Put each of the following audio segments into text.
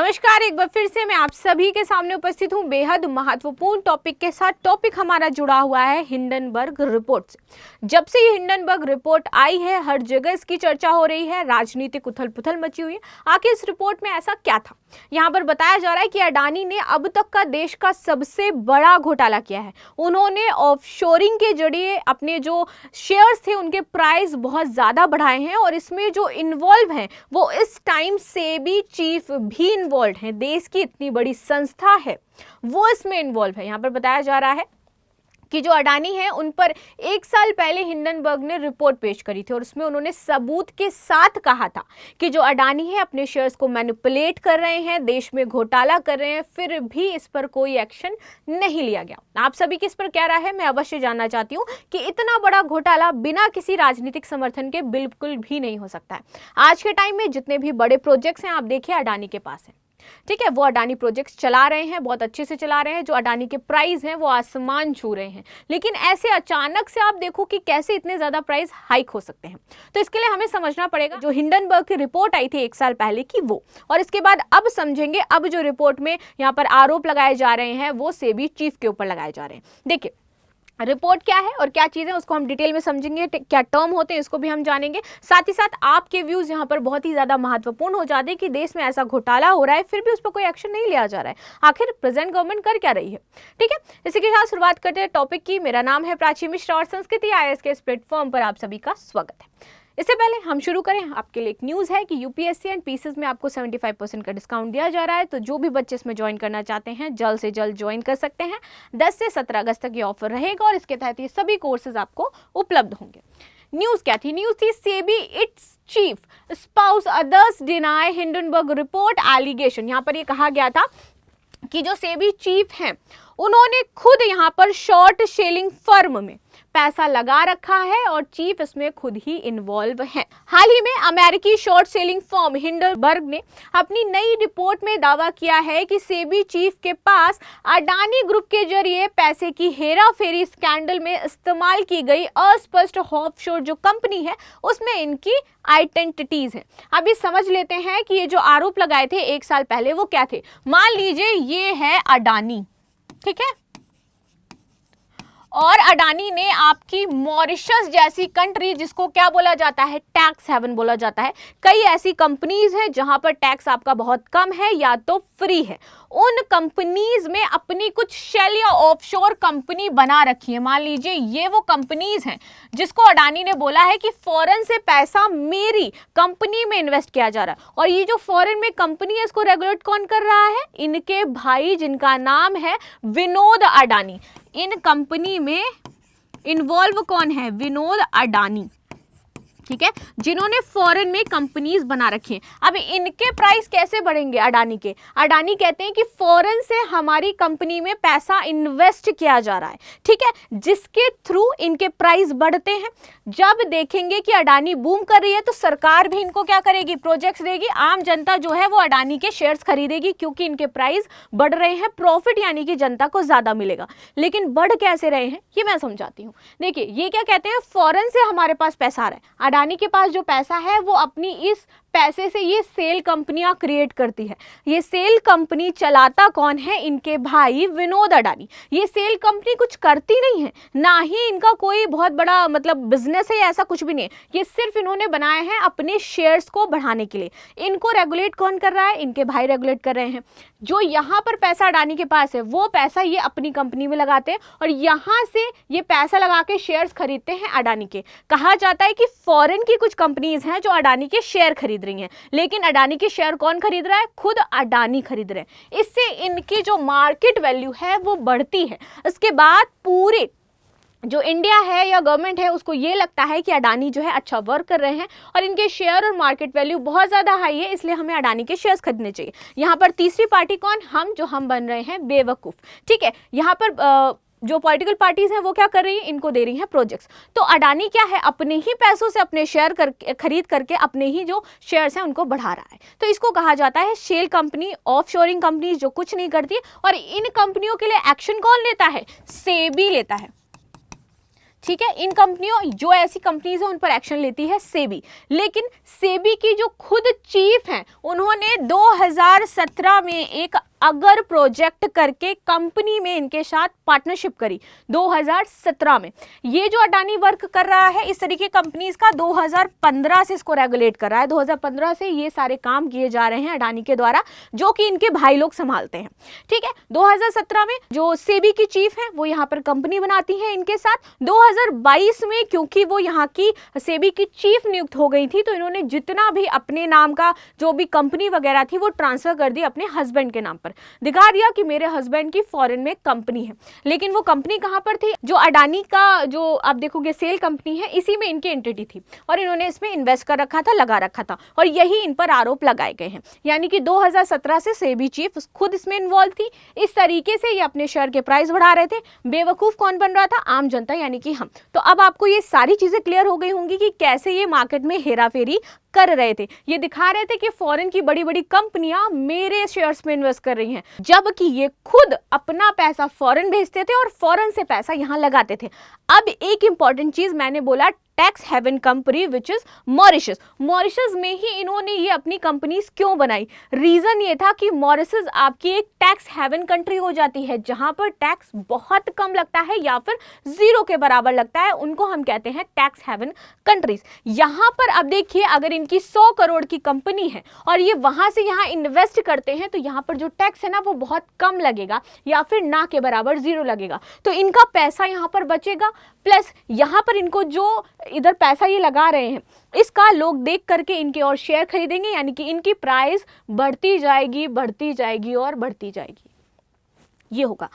नमस्कार, एक बार फिर से मैं आप सभी के सामने उपस्थित हूं बेहद महत्वपूर्ण टॉपिक के साथ। टॉपिक हमारा जुड़ा हुआ है हिंडनबर्ग रिपोर्ट से। जब से ये हिंडनबर्ग रिपोर्ट आई है, हर जगह इसकी चर्चा हो रही है, राजनीतिक उथल पुथल मची हुई है। आखिर इस रिपोर्ट में ऐसा क्या था? यहाँ पर बताया जा रहा है कि अडानी ने अब तक का देश का सबसे बड़ा घोटाला किया है। उन्होंने ऑफशोरिंग के जरिए अपने जो शेयर्स थे उनके प्राइस बहुत ज्यादा बढ़ाए हैं और इसमें जो इन्वॉल्व हैं वो इस टाइम सेबी चीफ भी इन्वॉल्व हैं। देश की इतनी बड़ी संस्था है वो इसमें इन्वॉल्व है। यहाँ पर बताया जा रहा है कि जो अडानी है उन पर 1 साल पहले हिंडनबर्ग ने रिपोर्ट पेश करी थी और उसमें उन्होंने सबूत के साथ कहा था कि जो अडानी है अपने शेयर्स को मैनिपुलेट कर रहे हैं, देश में घोटाला कर रहे हैं, फिर भी इस पर कोई एक्शन नहीं लिया गया। आप सभी की इस पर क्या राय है, मैं अवश्य जानना चाहती हूँ कि इतना बड़ा घोटाला बिना किसी राजनीतिक समर्थन के बिल्कुल भी नहीं हो सकता है। आज के टाइम में जितने भी बड़े प्रोजेक्ट्स हैं आप देखिए अडानी के पास है, ठीक है। वो अडानी प्रोजेक्ट्स चला रहे हैं, बहुत अच्छे से चला रहे हैं। जो अडानी के प्राइस हैं वो आसमान छू रहे हैं, लेकिन ऐसे अचानक से आप देखो कि कैसे इतने ज्यादा प्राइस हाइक हो सकते हैं। तो इसके लिए हमें समझना पड़ेगा जो हिंडनबर्ग की रिपोर्ट आई थी 1 साल पहले की वो, और इसके बाद अब समझेंगे अब जो रिपोर्ट में यहाँ पर आरोप लगाए जा रहे हैं वो सेबी चीफ के ऊपर लगाए जा रहे हैं। देखिए रिपोर्ट क्या है और क्या चीज़ें उसको हम डिटेल में समझेंगे, क्या टर्म होते हैं इसको भी हम जानेंगे। साथ ही साथ आपके व्यूज़ यहाँ पर बहुत ही ज़्यादा महत्वपूर्ण हो जाते हैं कि देश में ऐसा घोटाला हो रहा है फिर भी उस पर कोई एक्शन नहीं लिया जा रहा है। आखिर प्रेजेंट गवर्नमेंट कर क्या रही है, ठीक है। इसी के साथ शुरुआत करते हैं टॉपिक की। मेरा नाम है प्राची मिश्रा और संस्कृति IAS के इस प्लेटफॉर्म पर आप सभी का स्वागत है। इससे पहले हम शुरू करें, आपके लिए एक न्यूज़ है कि यूपीएससी एंड पीसीएस में आपको 75% का डिस्काउंट दिया जा रहा है। तो जो भी बच्चे इसमें ज्वाइन करना चाहते हैं जल्द से जल्द ज्वाइन कर सकते हैं। 10 से 17 अगस्त तक ये ऑफर रहेगा और इसके तहत ये सभी कोर्सेज आपको उपलब्ध होंगे। न्यूज़ क्या थी? न्यूज़ थी SEBI its chief spouse others deny Hindenburg report allegation. यहाँ पर ये कहा गया था कि जो सेबी चीफ हैं उन्होंने खुद यहाँ पर शॉर्ट सेलिंग फर्म में पैसा लगा रखा है और चीफ इसमें खुद ही इन्वॉल्व है। हाल ही में अमेरिकी शॉर्ट सेलिंग फर्म हिंडनबर्ग ने अपनी नई रिपोर्ट में दावा किया है कि सेबी चीफ के पास अडानी ग्रुप के जरिए पैसे की हेरा फेरी स्कैंडल में इस्तेमाल की गई अस्पष्ट ऑफशोर जो कंपनी है उसमें इनकी आइडेंटिटीज है। अभी समझ लेते हैं कि ये जो आरोप लगाए थे 1 साल पहले वो क्या थे। मान लीजिए ये है अडानी, ठीक है, और अडानी ने आपकी मॉरिशस जैसी कंट्री, जिसको क्या बोला जाता है, टैक्स हेवन बोला जाता है, कई ऐसी कंपनीज हैं जहां पर टैक्स आपका बहुत कम है या तो फ्री है, उन कंपनीज में अपनी कुछ शेल या ऑफशोर कंपनी बना रखी है। मान लीजिए ये वो कंपनीज हैं जिसको अडानी ने बोला है कि फॉरेन से पैसा मेरी कंपनी में इन्वेस्ट किया जा रहा है, और ये जो फॉरेन में कंपनी है इसको रेगुलेट कौन कर रहा है? इनके भाई जिनका नाम है विनोद अडानी। इन कंपनी में इन्वॉल्व कौन है? विनोद अडानी, ठीक है, जिन्होंने फॉरेन में कंपनीज बना रखी हैं। अब इनके प्राइस कैसे बढ़ेंगे अडानी के? अडानी कहते हैं कि फॉरेन से हमारी कंपनी में पैसा इन्वेस्ट किया जा रहा है, ठीक है, जिसके थ्रू इनके प्राइस बढ़ते हैं। जब देखेंगे कि अडानी बूम कर रही है तो सरकार भी इनको क्या करेगी? प्रोजेक्ट्स देगी। आम जनता जो है वो अडानी के शेयर्स खरीदेगी क्योंकि इनके प्राइस बढ़ रहे हैं, प्रॉफिट यानी कि जनता को ज्यादा मिलेगा। लेकिन बढ़ कैसे रहे हैं ये मैं समझाती हूँ। देखिए ये क्या कहते हैं, फॉरेन से हमारे पास पैसा आ रहा है, अडानी के पास जो पैसा है वो अपनी इस पैसे से ये सेल कंपनियां क्रिएट करती है। ये सेल कंपनी चलाता कौन है? इनके भाई विनोद अडानी। ये सेल कंपनी कुछ करती नहीं है, ना ही इनका कोई बहुत बड़ा मतलब बिजनेस है, ऐसा कुछ भी नहीं है। ये सिर्फ इन्होंने बनाए हैं अपने शेयर्स को बढ़ाने के लिए। इनको रेगुलेट कौन कर रहा है? इनके भाई रेगुलेट कर रहे हैं। जो यहाँ पर पैसा अडानी के पास है वो पैसा ये अपनी कंपनी में लगाते हैं और यहाँ से ये पैसा लगा के शेयर्स खरीदते हैं अडानी के। कहा जाता है कि फॉरेन की कुछ कंपनीज हैं जो अडानी के शेयर खरीद रही हैं, लेकिन अडानी के शेयर कौन खरीद रहा है? खुद अडानी खरीद रहे हैं। इससे इनकी जो मार्केट वैल्यू है वो बढ़ती है। इसके बाद पूरे जो इंडिया है या गवर्नमेंट है उसको ये लगता है कि अडानी जो है अच्छा वर्क कर रहे हैं और इनके शेयर और मार्केट वैल्यू बहुत ज़्यादा हाई है, इसलिए हमें अडानी के शेयर्स खरीदने चाहिए। यहाँ पर तीसरी पार्टी कौन? हम बन रहे हैं बेवकूफ़, ठीक है। यहाँ पर जो पॉलिटिकल पार्टीज हैं वो क्या कर रही हैं? इनको दे रही हैं प्रोजेक्ट्स। तो अडानी क्या है? अपने ही पैसों से अपने शेयर खरीद करके अपने ही जो शेयर्स हैं उनको बढ़ा रहा है। तो इसको कहा जाता है शेल कंपनी, ऑफशोरिंग कंपनी जो कुछ नहीं करती। और इन कंपनियों के लिए एक्शन कौन लेता है? सेबी लेता है, ठीक है। इन कंपनियों, जो ऐसी कंपनीज है उन पर एक्शन लेती है सेबी, लेकिन सेबी की जो खुद चीफ हैं उन्होंने 2017 में एक अगर प्रोजेक्ट करके कंपनी में इनके साथ पार्टनरशिप करी 2017 में। ये जो अडानी वर्क कर रहा है इस तरीके कंपनीज का 2015 से इसको रेगुलेट कर रहा है। 2015 से ये सारे काम किए जा रहे हैं अडानी के द्वारा, जो कि इनके भाई लोग संभालते हैं। ठीक है, 2017 में जो सेबी की चीफ है वो यहाँ पर कंपनी बनाती है इनके साथ। 2022 में क्योंकि वो यहाँ की सेबी की चीफ नियुक्त हो गई थी तो इन्होंने जितना भी अपने नाम का जो भी कंपनी वगैरह थी वो ट्रांसफर कर दी अपने हस्बैंड के नाम पर, दिखा दिया कि मेरे हस्बैंड की फॉरेन में कंपनी है। लेकिन वो कंपनी कहां पर थी, जो अडानी का जो आप देखोगे सेल कंपनी है इसी में इनकी एंटिटी थी और इन्होंने इसमें इन्वेस्ट कर रखा था, लगा रखा था, और यही इन पर आरोप लगाए गए हैं। यानी कि 2017 से सेबी चीफ खुद इसमें इन्वॉल्व थी। इस तरीके से ये अपने शेयर के प्राइस बढ़ा रहे थे। बेवकूफ कौन बन रहा था, आम जनता यानी कि हम। तो अब आपको ये सारी चीजें क्लियर हो गई होंगी कि कैसे ये मार्केट में हेराफेरी कर रहे थे। ये दिखा रहे थे कि फॉरेन की बड़ी बड़ी कंपनियां मेरे शेयर्स में इन्वेस्ट कर रही हैं, जबकि ये खुद अपना पैसा फॉरेन भेजते थे और फॉरेन से पैसा यहां लगाते थे। अब एक इंपॉर्टेंट चीज मैंने बोला, tax haven company which is Mauritius. Mauritius में ही इन्होंने ये अपनी कंपनीज क्यों बनाई? रीजन ये था कि मॉरिशस आपकी एक टैक्स हेवन कंट्री हो जाती है जहां पर टैक्स बहुत कम लगता है या फिर जीरो के बराबर लगता है, उनको हम कहते हैं टैक्स हेवन कंट्रीज। यहां पर अब देखिए, अगर इनकी 100 करोड़ की कंपनी है और ये वहां से यहां इन्वेस्ट करते हैं तो यहां पर जो टैक्स है ना वो बहुत कम लगेगा या फिर ना के बराबर जीरो लगेगा। तो इनका पैसा यहां पर बचेगा, प्लस यहां पर इनको जो इधर पैसा ये लगा रहे हैं इसका लोग देख करके इनके और शेयर खरीदेंगे, यानी कि इनकी प्राइस बढ़ती जाएगी, बढ़ती जाएगी और बढ़ती जाएगी। ये होगा।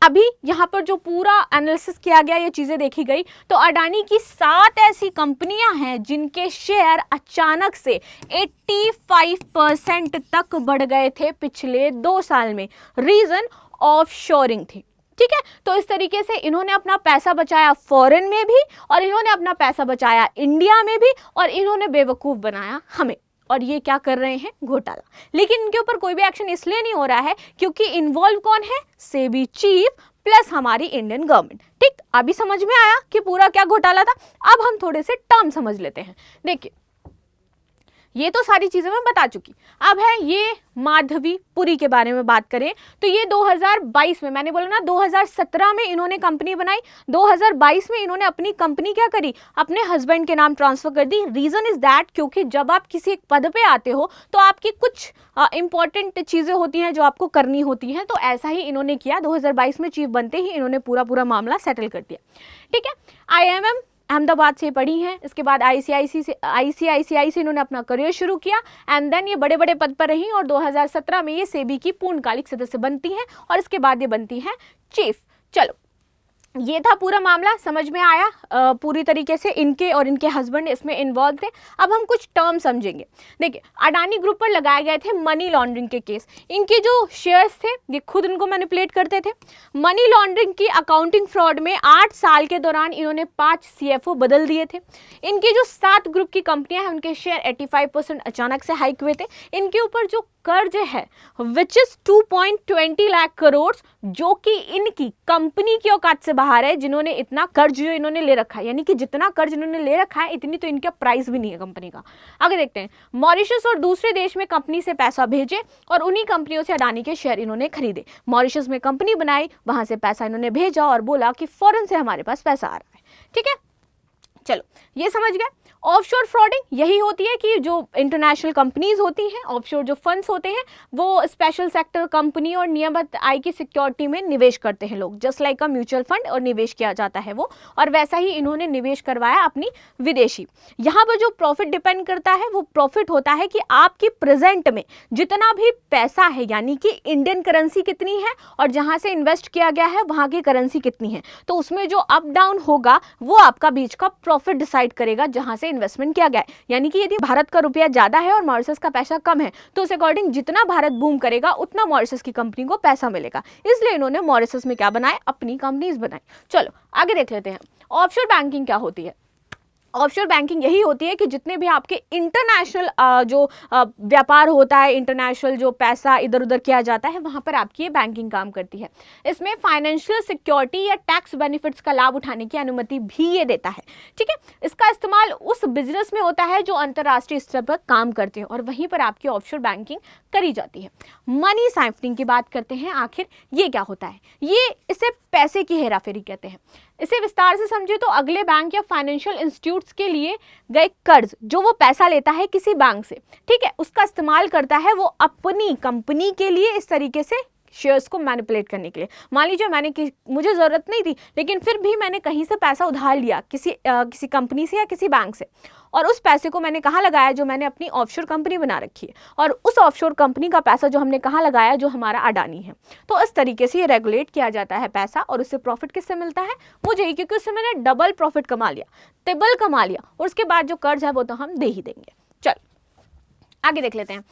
अभी यहाँ पर जो पूरा एनालिसिस किया गया, ये चीजें देखी गई, तो अडानी की 7 ऐसी कंपनियां हैं जिनके शेयर अचानक से 85% तक बढ़ गए थे पिछले 2 साल में। रीजन ऑफशोरिंग थी। ठीक है, तो इस तरीके से इन्होंने अपना पैसा बचाया फॉरेन में भी और इन्होंने अपना पैसा बचाया इंडिया में भी और इन्होंने बेवकूफ बनाया हमें। और ये क्या कर रहे हैं, घोटाला। लेकिन इनके ऊपर कोई भी एक्शन इसलिए नहीं हो रहा है क्योंकि इन्वॉल्व कौन है, सेबी चीफ प्लस हमारी इंडियन गवर्नमेंट। ठीक, अभी समझ में आया कि पूरा क्या घोटाला था। अब हम थोड़े से टर्म समझ लेते हैं। देखिए, ये तो सारी चीजें मैं बता चुकी। अब है ये माधवीपुरी के बारे में बात करें तो ये 2022 में, मैंने बोला ना 2017 में इन्होंने कंपनी बनाई, 2022 में इन्होंने अपनी कंपनी क्या करी, अपने हस्बैंड के नाम ट्रांसफर कर दी। रीजन इज दैट क्योंकि जब आप किसी एक पद पे आते हो तो आपकी कुछ इंपॉर्टेंट चीजें होती हैं जो आपको करनी होती हैं। तो ऐसा ही इन्होंने किया। 2022 में चीफ बनते ही इन्होंने पूरा मामला सेटल कर दिया। ठीक है, IIM अहमदाबाद से पढ़ी हैं, इसके बाद ICICI से इन्होंने अपना करियर शुरू किया एंड देन ये बड़े बड़े पद पर रही और 2017 में ये सेबी की पूर्णकालिक सदस्य बनती हैं और इसके बाद ये बनती हैं चीफ। चलो, ये था पूरा मामला, समझ में आया पूरी तरीके से। इनके और इनके हस्बैंड इसमें इन्वॉल्व थे। अब हम कुछ टर्म समझेंगे। देखिए, अडानी ग्रुप पर लगाए गए थे मनी लॉन्ड्रिंग के केस। इनके जो शेयर्स थे ये खुद इनको मैनिपुलेट करते थे। मनी लॉन्ड्रिंग की अकाउंटिंग फ्रॉड में 8 साल के दौरान इन्होंने 5 CFO बदल दिए थे। इनकी जो 7 ग्रुप की कंपनियां हैं उनके शेयर 85% अचानक से हाइक हुए थे। इनके ऊपर जो कर्ज है विच इज 2.20 लाख करोड़, जो कि इनकी कंपनी की औकात से बाहर है, जिन्होंने इतना कर्ज जो इन्होंने ले रखा है, यानी कि जितना कर्ज इन्होंने ले रखा है इतनी तो इनका प्राइस भी नहीं है कंपनी का। आगे देखते हैं, मॉरिशस और दूसरे देश में कंपनी से पैसा भेजे और उन्हीं कंपनियों से अडानी के शेयर इन्होंने खरीदे। मॉरिशस में कंपनी बनाई, वहां से पैसा इन्होंने भेजा और बोला कि फॉरेन से हमारे पास पैसा आ रहा है। ठीक है, चलो ये समझ गए। ऑफशोर फ्रॉडिंग यही होती है कि जो इंटरनेशनल कंपनीज होती हैं, ऑफशोर जो फंड्स होते हैं, वो स्पेशल सेक्टर कंपनी और नियमित आय की सिक्योरिटी में निवेश करते हैं लोग, just like a mutual fund, और निवेश किया जाता है वो, और वैसा ही इन्होंने निवेश करवाया अपनी विदेशी। यहाँ पर जो प्रॉफिट डिपेंड करता है वो प्रॉफिट होता है कि आपकी प्रेजेंट में जितना भी पैसा है, यानी कि इंडियन करेंसी कितनी है और जहाँ से इन्वेस्ट किया गया है वहाँ की करेंसी कितनी है, तो उसमें जो अप डाउन होगा वो आपका बीच का प्रॉफिट डिसाइड करेगा जहाँ से इन्वेस्टमेंट किया गया है। यानी कि यदि भारत का रुपया ज्यादा है और मॉरिशस का पैसा कम है तो उस अकॉर्डिंग जितना भारत बूम करेगा उतना मॉरिशस की कंपनी को पैसा मिलेगा। इसलिए इन्होंने मॉरिशस में क्या बनाए, अपनी कंपनीज बनाई। चलो आगे देख लेते हैं ऑफशोर बैंकिंग क्या होती है। ऑफशोर बैंकिंग यही होती है कि जितने भी आपके इंटरनेशनल जो व्यापार होता है, इंटरनेशनल जो पैसा इधर उधर किया जाता है, वहाँ पर आपकी ये बैंकिंग काम करती है। इसमें फाइनेंशियल सिक्योरिटी या टैक्स बेनिफिट्स का लाभ उठाने की अनुमति भी ये देता है, ठीक है। इसका इस्तेमाल उस बिजनेस में होता है जो अंतर्राष्ट्रीय स्तर पर काम करते हैं और वहीं पर आपकी ऑफशोर बैंकिंग करी जाती है। मनी साइफरिंग की बात करते हैं, आखिर ये क्या होता है? ये इसे पैसे की हेराफेरी कहते हैं। इसे विस्तार से समझे तो अगले बैंक या फाइनेंशियल इंस्टीट्यूट्स के लिए गए कर्ज जो वो पैसा लेता है किसी बैंक से, ठीक है, उसका इस्तेमाल करता है वो अपनी कंपनी के लिए, इस तरीके से शेयर्स को मैनिपुलेट करने के लिए। मान लीजिए मुझे ज़रूरत नहीं थी, लेकिन फिर भी मैंने कहीं से पैसा उधार लिया किसी कंपनी से या किसी बैंक से, और उस पैसे को मैंने कहाँ लगाया? जो मैंने अपनी ऑफशोर कंपनी बना रखी है, और उस ऑफशोर कंपनी का पैसा जो हमने कहाँ लगाया? जो हमारा अडानी है। तो इस तरीके से ये रेगुलेट किया जाता है पैसा, और उससे प्रॉफिट किससे मिलता है? मुझे ही, क्योंकि उससे मैंने डबल प्रॉफिट कमा लिया, ट्रिपल कमा लिया, और उसके बाद जो कर्ज है वो तो हम दे ही देंगे। चलो आगे देख लेते हैं,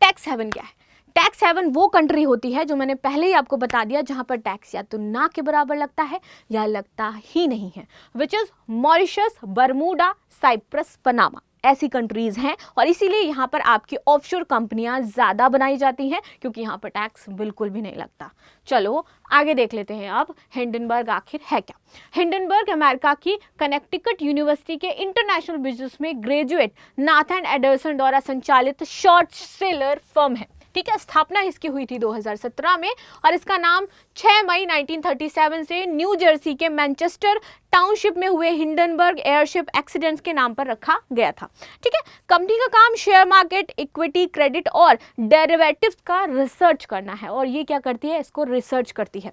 टैक्स हेवन क्या है। टैक्स हेवन वो कंट्री होती है जो मैंने पहले ही आपको बता दिया, जहां पर टैक्स या तो ना के बराबर लगता है या लगता ही नहीं है, which is Mauritius, Bermuda, Cyprus, Panama, ऐसी कंट्रीज हैं। और इसीलिए यहाँ पर आपकी ऑफशोर कंपनियां ज़्यादा बनाई जाती हैं, क्योंकि यहाँ पर टैक्स बिल्कुल भी नहीं लगता। चलो आगे देख लेते हैं अब हिंडनबर्ग आखिर है क्या। हिंडनबर्ग अमेरिका की कनेक्टिकट यूनिवर्सिटी के इंटरनेशनल बिजनेस में ग्रेजुएट नाथन एडरसन द्वारा संचालित शॉर्ट सेलर फर्म है, ठीक है। स्थापना इसकी हुई थी 2017 में, और इसका नाम 6 मई 1937 से न्यू जर्सी के मैनचेस्टर टाउनशिप में हुए हिंडनबर्ग एयरशिप एक्सीडेंट्स के नाम पर रखा गया था, ठीक है। कंपनी का काम शेयर मार्केट, इक्विटी, क्रेडिट और डेरिवेटिव्स का रिसर्च करना है, और ये क्या करती है? इसको रिसर्च करती है।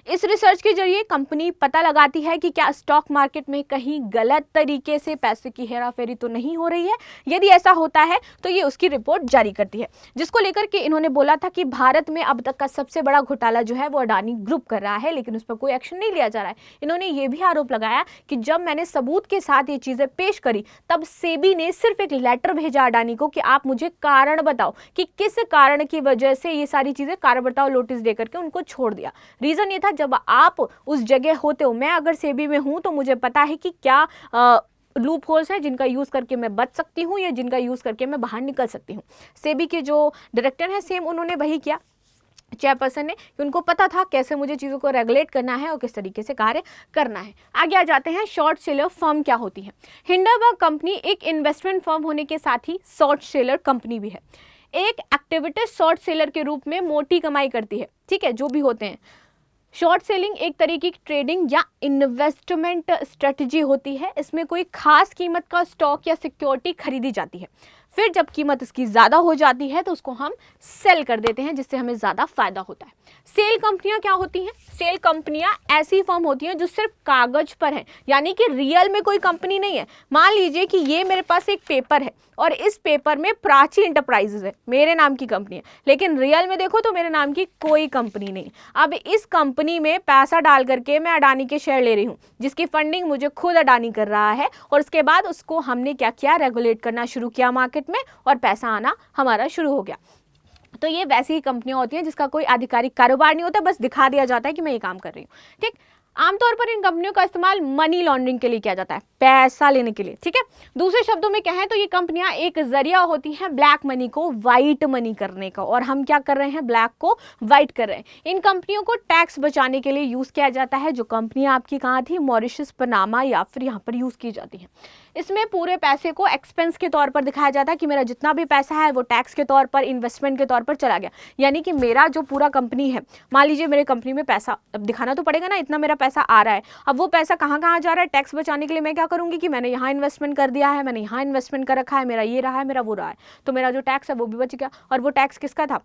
इस रिसर्च के जरिए कंपनी पता लगाती है कि क्या स्टॉक मार्केट में कहीं गलत तरीके से पैसे की हेराफेरी तो नहीं हो रही है। यदि ऐसा होता है तो ये उसकी रिपोर्ट जारी करती है, जिसको लेकर के इन्होंने बोला था कि भारत में अब तक का सबसे बड़ा घोटाला जो है वो अडानी ग्रुप कर रहा है, लेकिन उस पर कोई एक्शन नहीं लिया जा रहा है। इन्होंने ये भी आरोप लगाया कि जब मैंने सबूत के साथ ये चीज़ें पेश करी, तब सेबी ने सिर्फ एक लेटर भेजा अडानी को कि आप मुझे कारण बताओ कि किस कारण की वजह से ये सारी चीज़ें, कारण बताओ नोटिस दे करके उनको छोड़ दिया। रीज़न ये था, जब आप उस जगह होते हो, मैं अगर सेबी में हूं तो मुझे पता है कि क्या लूप होल्स है जिनका यूज़ करके मैं बच सकती हूं या जिनका यूज़ करके मैं बाहर निकल सकती हूं। सेबी के जो डायरेक्टर हैं, सेम उन्होंने वही किया, चेयरपर्सन ने, कि उनको पता था कैसे मुझे चीज़ों को रेगुलेट करना है और किस तरीके से कार्य करना है। आगे आ जाते हैं, शॉर्ट सेलर फर्म क्या होती है। हिंडनबर्ग कंपनी एक इन्वेस्टमेंट फर्म होने के साथ ही शॉर्ट सेलर कंपनी भी है। एक एक्टिविटी शॉर्ट सेलर के रूप में मोटी कमाई करती है, ठीक है, जो भी होते हैं। शॉर्ट सेलिंग एक तरीके की ट्रेडिंग या इन्वेस्टमेंट स्ट्रेटजी होती है। इसमें कोई खास कीमत का स्टॉक या सिक्योरिटी खरीदी जाती है, फिर जब कीमत इसकी ज़्यादा हो जाती है तो उसको हम सेल कर देते हैं, जिससे हमें ज़्यादा फायदा होता है। सेल कंपनियां क्या होती हैं? सेल कंपनियां ऐसी फर्म होती हैं जो सिर्फ कागज पर है, यानी कि रियल में कोई कंपनी नहीं है। मान लीजिए कि ये मेरे पास एक पेपर है और इस पेपर में प्राची इंटरप्राइजेज है, मेरे नाम की कंपनी है, लेकिन रियल में देखो तो मेरे नाम की कोई कंपनी नहीं। अब इस कंपनी में पैसा डाल करके मैं अडानी के शेयर ले रही हूँ, जिसकी फंडिंग मुझे खुद अडानी कर रहा है, और उसके बाद उसको हमने क्या किया? रेगुलेट करना शुरू किया मार्केट में, और पैसा आना हमारा शुरू हो गया। तो ये वैसी ही कंपनियां होती हैं जिसका कोई आधिकारिक कारोबार नहीं होता, बस दिखा दिया जाता है कि मैं ये काम कर रही हूँ, ठीक। आमतौर पर इन कंपनियों का इस्तेमाल मनी लॉन्ड्रिंग के लिए किया जाता है, पैसा लेने के लिए, ठीक है। दूसरे शब्दों में कहें तो ये कंपनियां एक जरिया होती हैं ब्लैक मनी को वाइट मनी करने का, और हम क्या कर रहे हैं? ब्लैक को वाइट कर रहे हैं। इन कंपनियों को टैक्स बचाने के लिए यूज़ किया जाता है। जो कंपनियां आपकी कहाँ थी? मॉरिशस, पनामा, या फिर यहाँ पर यूज़ की जाती हैं। इसमें पूरे पैसे को एक्सपेंस के तौर पर दिखाया जाता है कि मेरा जितना भी पैसा है वो टैक्स के तौर पर, इन्वेस्टमेंट के तौर पर चला गया। यानी कि मेरा जो पूरा कंपनी है, मान लीजिए मेरे कंपनी में पैसा, अब दिखाना तो पड़ेगा ना, इतना मेरा पैसा आ रहा है, अब वो पैसा कहाँ कहाँ जा रहा है? टैक्स बचाने के लिए मैं क्या करूँगी कि मैंने यहाँ इन्वेस्टमेंट कर दिया है, मैंने यहाँ इन्वेस्टमेंट कर रखा है, मेरा ये रहा है, मेरा वो रहा है, तो मेरा जो टैक्स है वो भी बच गया। और वो टैक्स किसका था?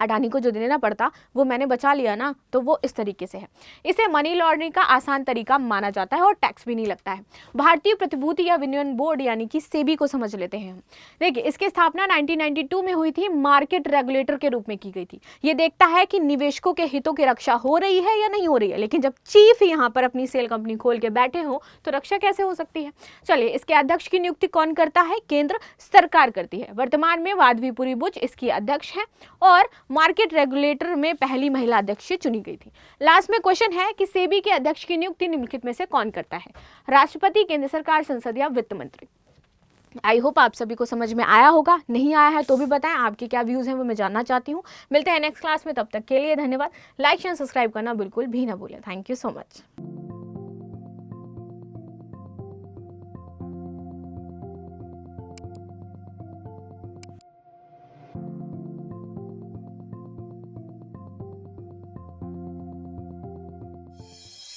अडानी को जो देना पड़ता वो मैंने बचा लिया ना, तो वो इस तरीके से है। इसे मनी लॉन्ड्रिंग का आसान तरीका माना जाता है और टैक्स भी नहीं लगता है। भारतीय प्रतिभूति या विनियमन बोर्ड यानी कि सेबी को समझ लेते हैं हम। देखिए, इसकी स्थापना 1992 में हुई थी, मार्केट रेगुलेटर के रूप में की गई थी। ये देखता है कि निवेशकों के हितों की रक्षा हो रही है या नहीं हो रही है। लेकिन जब चीफ यहाँ पर अपनी सेल कंपनी खोल के बैठे हो तो रक्षा कैसे हो सकती है? चलिए, इसके अध्यक्ष की नियुक्ति कौन करता है? केंद्र सरकार करती है। वर्तमान में वाधवी पुरी बुच इसकी अध्यक्ष है, और मार्केट रेगुलेटर में पहली महिला अध्यक्ष चुनी गई थी। लास्ट में क्वेश्चन है कि सेबी के अध्यक्ष की नियुक्ति निम्नलिखित में से कौन करता है? राष्ट्रपति, केंद्र सरकार, संसद या वित्त मंत्री? आई होप आप सभी को समझ में आया होगा। नहीं आया है तो भी बताएं, आपके क्या व्यूज़ हैं वो मैं जानना चाहती हूँ। मिलते हैं नेक्स्ट क्लास में, तब तक के लिए धन्यवाद। लाइक शेयर सब्सक्राइब करना बिल्कुल भी ना भूलें। Thank you so much.